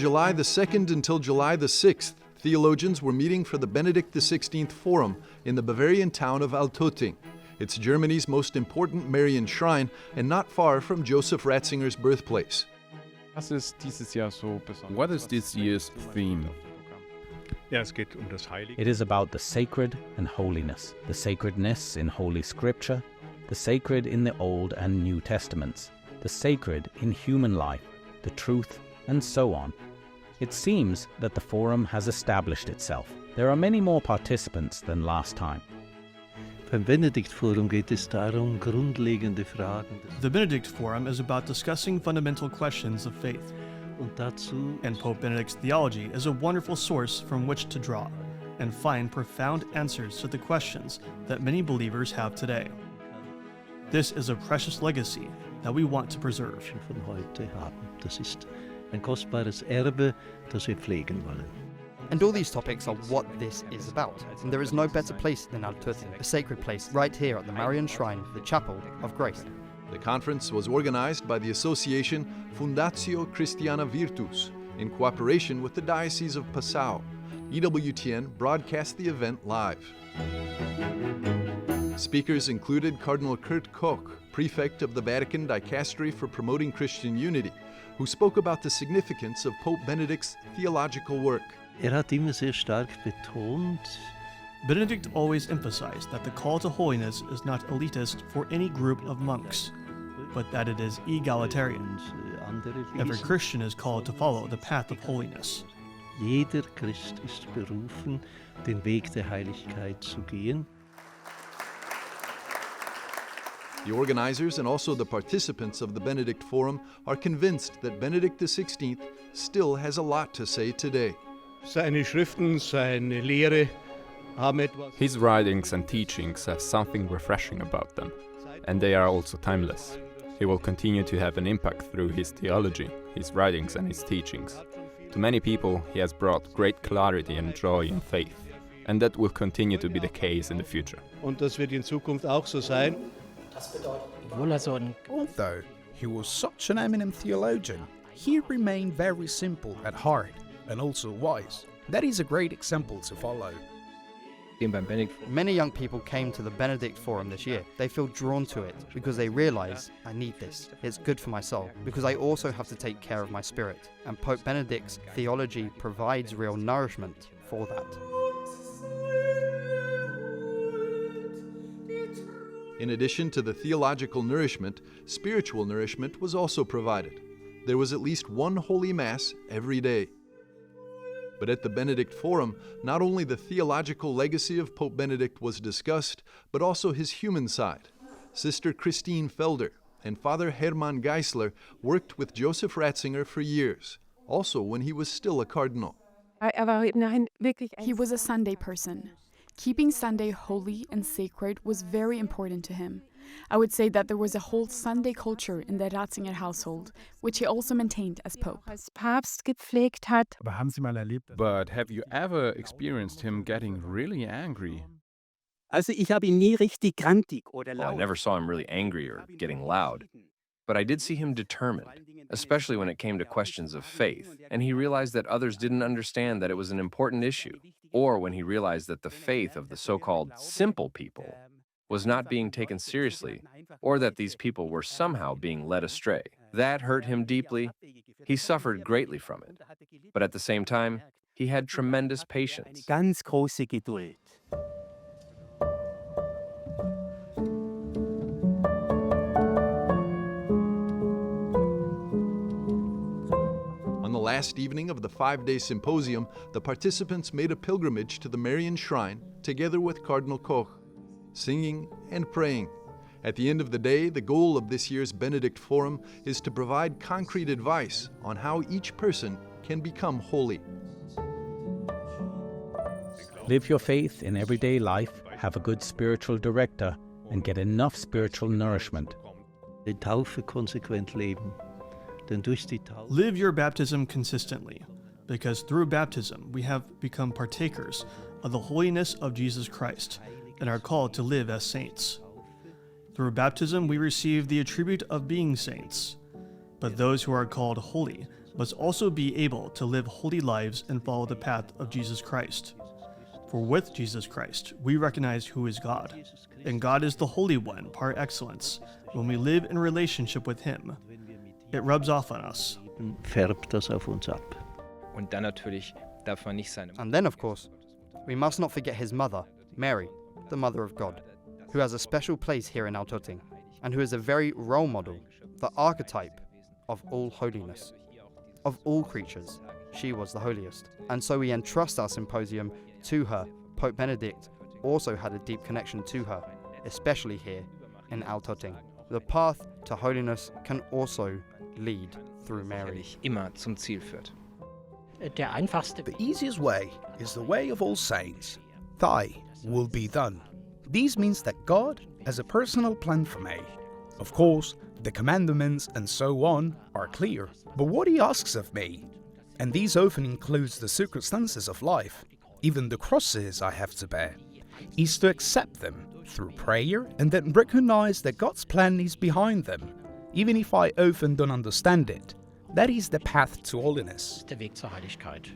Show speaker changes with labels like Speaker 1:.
Speaker 1: July the 2nd until July the 6th, theologians were meeting for the Benedict XVI Forum in the Bavarian town of Altötting. It's Germany's most important Marian shrine and not far from Joseph Ratzinger's birthplace.
Speaker 2: What is this year's theme?
Speaker 3: It is about the sacred and holiness, the sacredness in Holy Scripture, the sacred in the Old and New Testaments, the sacred in human life, the truth, and so on. It seems that the Forum has established itself. There are many more participants than last time.
Speaker 4: Beim Benedict Forum geht es darum, grundlegende Fragen.
Speaker 5: The Benedict Forum is about discussing fundamental questions of faith.
Speaker 4: Und dazu
Speaker 5: And Pope Benedict's theology is a wonderful source from which to draw and find profound answers to the questions that many believers have today. This is a precious legacy that we want to preserve.
Speaker 4: von heute haben. Das ist ein kostbares Erbe, das wir pflegen wollen.
Speaker 6: And all these topics are what this is about. And there is no better place than Altötting, a sacred place right here at the Marian Shrine, the Chapel of Grace.
Speaker 1: The conference was organized by the association Fundatio Christiana Virtus in cooperation with the Diocese of Passau. EWTN broadcast the event live. Speakers included Cardinal Kurt Koch, prefect of the Vatican Dicastery for Promoting Christian Unity, who spoke about the significance of Pope Benedict's theological work.
Speaker 4: Hat immer sehr stark betont,
Speaker 5: Benedict always emphasized that the call to holiness is not elitist for any group of monks, but that it is egalitarian.
Speaker 4: andere
Speaker 5: Every
Speaker 4: lesen.
Speaker 5: Christian is called to follow the path of holiness.
Speaker 4: Jeder Christ ist berufen, den Weg der Heiligkeit zu gehen.
Speaker 1: The organizers and also the participants of the Benedict Forum are convinced that Benedict XVI still has a lot to say today.
Speaker 7: Seine Schriften, seine Lehre haben etwas.
Speaker 2: His writings and teachings have something refreshing about them, and they are also timeless. He will continue to have an impact through his theology, his writings and his teachings. To many people, he has brought great clarity and joy in faith, and that will continue to be the case in the future.
Speaker 7: Und das wird in Zukunft auch so sein.
Speaker 8: Although he was such an eminent theologian, he remained very simple at heart and also wise. That is a great example to follow.
Speaker 6: Many young people came to the Benedict Forum this year. They feel drawn to it because they realize, I need this. It's good for my soul, because I also have to take care of my spirit. And Pope Benedict's theology provides real nourishment for that.
Speaker 1: In addition to the theological nourishment, spiritual nourishment was also provided. There was at least one Holy Mass every day. But at the Benedict Forum, not only the theological legacy of Pope Benedict was discussed, but also his human side. Sister Christine Felder and Father Hermann Geisler worked with Joseph Ratzinger for years, also when he was still a cardinal.
Speaker 9: He was a Sunday person. Keeping Sunday holy and sacred was very important to him. I would say that there was a whole Sunday culture in the Ratzinger household, which he also maintained as Pope.
Speaker 2: But have you ever experienced him getting really angry?
Speaker 10: I never saw him really angry or getting loud, but I did see him determined, especially when it came to questions of faith, and he realized that others didn't understand that it was an important issue, or when he realized that the faith of the so-called simple people was not being taken seriously, or that these people were somehow being led astray. That hurt him deeply. He suffered greatly from it. But at the same time, he had tremendous patience.
Speaker 1: On the last evening of the 5-day symposium, the participants made a pilgrimage to the Marian Shrine together with Cardinal Koch, singing and praying. At the end of the day, the goal of this year's Benedict Forum is to provide concrete advice on how each person can become holy.
Speaker 3: Live your faith in everyday life, have a good spiritual director, and get enough spiritual nourishment.
Speaker 4: Die Taufe konsequent leben. Denn durch die Taufe
Speaker 5: Live your baptism consistently, because through baptism we have become partakers of the holiness of Jesus Christ and are called to live as saints. Through baptism we receive the attribute of being saints, but those who are called holy must also be able to live holy lives and follow the path of Jesus Christ. For with Jesus Christ, we recognize who is God, and God is the Holy One par excellence. When we live in relationship with Him, it rubs off on us.
Speaker 4: Färbt das auf uns ab.
Speaker 6: And then, of course, we must not forget his mother, Mary, the Mother of God, who has a special place here in Altötting, and who is a very role model, the archetype of all holiness. Of all creatures, she was the holiest. And so we entrust our symposium to her. Pope Benedict also had a deep connection to her, especially here in Altötting. The path to holiness can also lead through Mary.
Speaker 8: The easiest way is the way of all saints. Thy will be done. This means that God has a personal plan for me. Of course, the commandments and so on are clear, but what He asks of me, and these often includes the circumstances of life, even the crosses I have to bear, is to accept them through prayer and then recognize that God's plan is behind them, even if I often don't understand it. That is the path to holiness.
Speaker 11: Der Weg zur Heiligkeit.